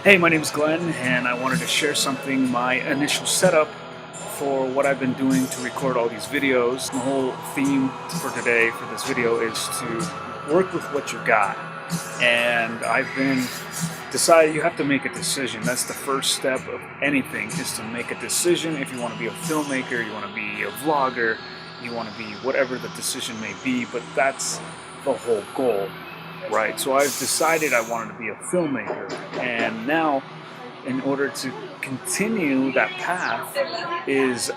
Hey, my name is Glenn, and I wanted to share something, my initial setup for what I've been doing to record all these videos. The whole theme for today, for this video, is to work with what you got. And I've been decided you have to make a decision. That's the first step of anything, is to make a decision. If you want to be a filmmaker, you want to be a vlogger, you want to be whatever the decision may be, but that's the whole goal. Right, so I've decided I wanted to be a filmmaker, and now in order to continue that path is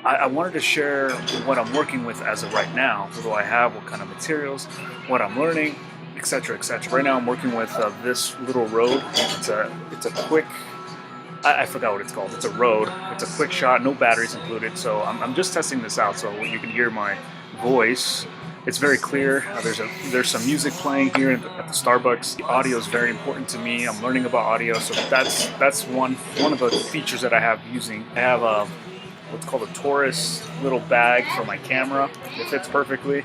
I wanted to share what I'm working with as of right now. What do I have, what kind of materials, what I'm learning, etc., etc. Right now I'm working with this little Rode. It's a quick, I forgot what it's called. It's a Rode. It's a quick shot, no batteries included, so I'm just testing this out so you can hear my voice. It's very clear. There's some music playing here at the Starbucks. The audio is very important to me. I'm learning about audio, so that's one of the features that I have using. I have what's called a Taurus little bag for my camera. It fits perfectly.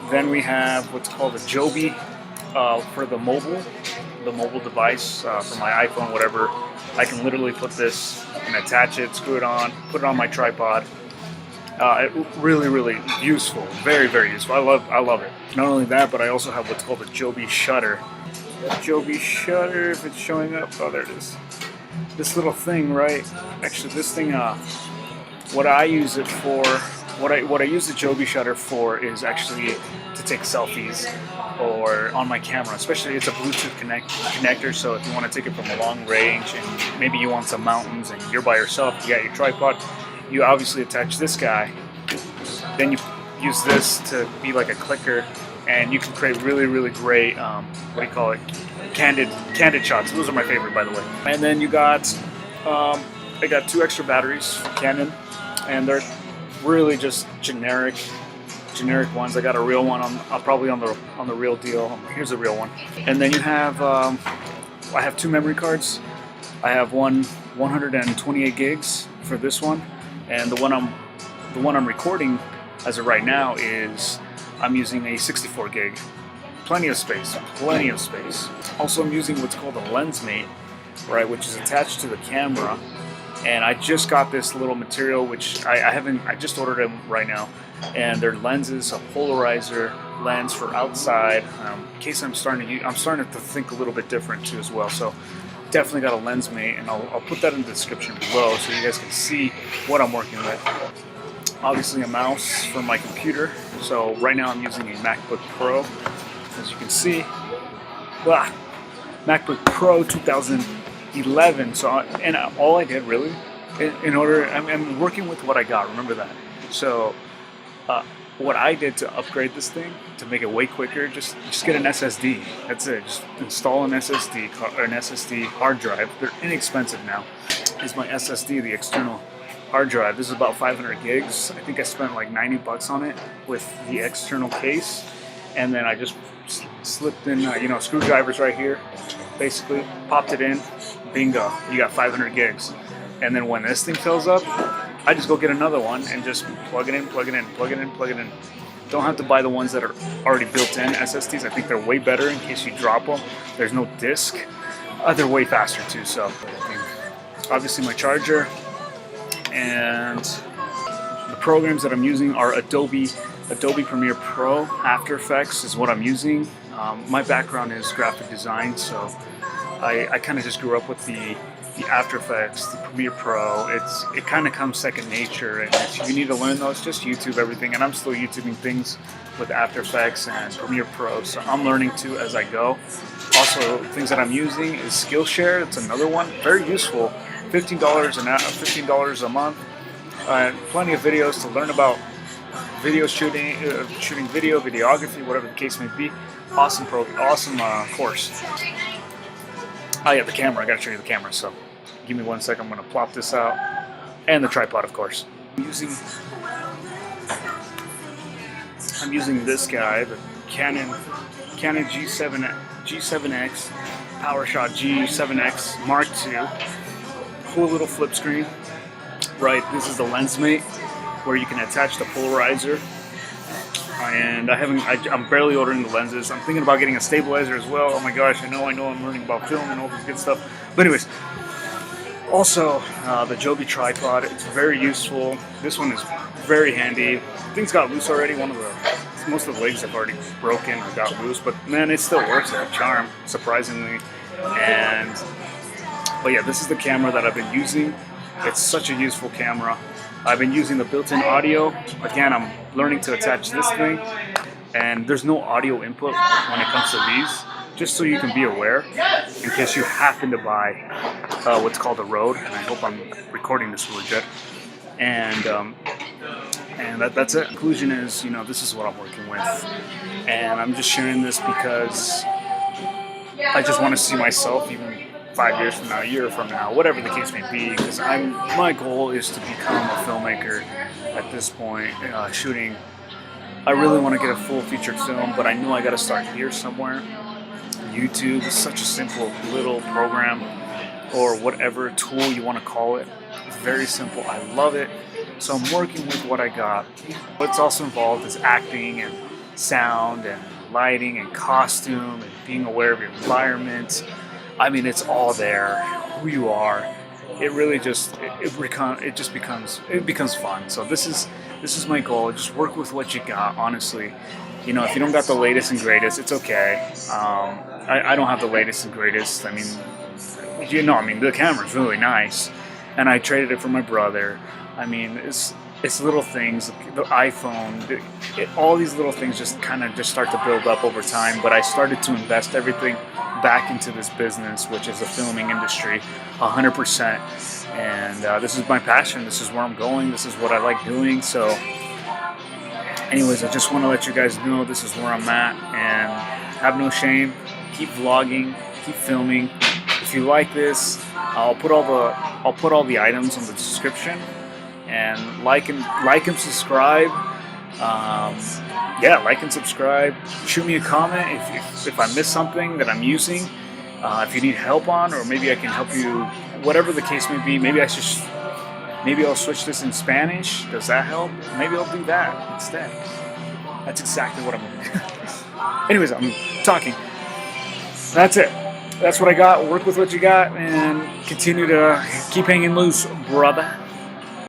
Then we have what's called a Joby for the mobile device for my iPhone, whatever. I can literally put this and attach it, screw it on, put it on my tripod. Really useful, very useful. I love it. Not only that, but I also have what's called a Joby shutter. Joby shutter, if it's showing up, oh, there it is. This little thing, right? Actually, this thing, what I use it for, what I use the Joby shutter for is actually to take selfies or on my camera. Especially, it's a Bluetooth connector, so if you want to take it from a long range and maybe you want some mountains and you're by yourself, you got your tripod. You obviously attach this guy, then you use this to be like a clicker, and you can create really great, what do you call it, candid shots. Those are my favorite, by the way. And then you got, I got 2 extra batteries from Canon, and they're really just generic ones. I got a real one probably on the real deal. Here's a real one. And then you have, I have 2 memory cards. I have one 128 gigs for this one. And the one I'm recording as of right now is I'm using a 64 gig. Plenty of space. Also, I'm using what's called a Lensmate, right, which is attached to the camera. And I just got this little material, which I just ordered them right now. And they're lenses, a polarizer lens for outside. In case I'm starting to think a little bit different too as well. So definitely got a Lensmate, and I'll put that in the description below so you guys can see what I'm working with. Obviously a mouse for my computer. So right now I'm using a MacBook Pro, as you can see. MacBook Pro 2011. So all I did really, I'm working with what I got. Remember that. So what I did to upgrade this thing, to make it way quicker, just get an SSD. That's it. Just install an SSD or an SSD hard drive. They're inexpensive now. Is my SSD, the external hard drive. This is about 500 gigs. I think I spent like 90 bucks on it with the external case, and then I just slipped in, screwdrivers right here. Basically, popped it in. Bingo! You got 500 gigs. And then when this thing fills up, I just go get another one and just plug it in. Don't have to buy the ones that are already built in SSDs. I think they're way better in case you drop them. There's no disk. They're way faster too. So obviously my charger, and the programs that I'm using are Adobe Premiere Pro. After Effects is what I'm using. My background is graphic design, so I kind of just grew up with the After Effects, the Premiere Pro. It kind of comes second nature, and if you need to learn those, just YouTube everything. And I'm still YouTubing things with After Effects and Premiere Pro, so I'm learning too as I go. Also, things that I'm using is SkillShare. It's another one, very useful. $15 a month. Plenty of videos to learn about video shooting, videography, whatever the case may be. Awesome course. Oh yeah, the camera. I gotta show you the camera. So, give me 1 second. I'm gonna plop this out, and the tripod, of course. I'm using this guy, the Canon G7X, PowerShot G7X Mark II. Cool little flip screen. Right. This is the Lensmate, where you can attach the polarizer and I'm barely ordering the lenses. I'm thinking about getting a stabilizer as well. Oh my gosh, I know I'm learning about film and all this good stuff. But anyways, also the Joby tripod, it's very useful. This one is very handy. Things got loose already. Most of the legs have already broken or got loose, but man, it still works like a charm, surprisingly. But yeah, this is the camera that I've been using. It's such a useful camera. I've been using the built-in audio. Again, I'm learning to attach this thing, and there's no audio input when it comes to these, just so you can be aware in case you happen to buy what's called a Rode, and I hope I'm recording this really good. And that's it. Conclusion is, this is what I'm working with, and I'm just sharing this because I just want to see myself even 5 years from now, a year from now, whatever the case may be, because my goal is to become a filmmaker at this point, shooting. I really want to get a full featured film, but I know I got to start here somewhere. YouTube is such a simple little program, or whatever tool you want to call it. It's very simple. I love it. So I'm working with what I got. What's also involved is acting and sound and lighting and costume and being aware of your environment. I mean, it's all there. Who you are. It really just becomes fun. So this is my goal. Just work with what you got. Honestly, if you don't got the latest and greatest, it's okay. I don't have the latest and greatest. I mean, the camera's really nice, and I traded it for my brother. I mean, it's little things, the iPhone, all these little things just start to build up over time. But I started to invest everything back into this business, which is the filming industry, 100%. And this is my passion. This is where I'm going. This is what I like doing. So anyways, I just want to let you guys know this is where I'm at, and have no shame. Keep vlogging, keep filming. If you like this, I'll put all the items in the description, and like and subscribe. Like and subscribe. Shoot me a comment if I missed something that I'm using. If you need help on, or maybe I can help you, whatever the case may be. Maybe I'll switch this in Spanish. Does that help? Maybe I'll do that instead. That's exactly what I'm going to do. Anyways, I'm talking. That's it. That's what I got. Work with what you got, and continue to keep hanging loose, brother.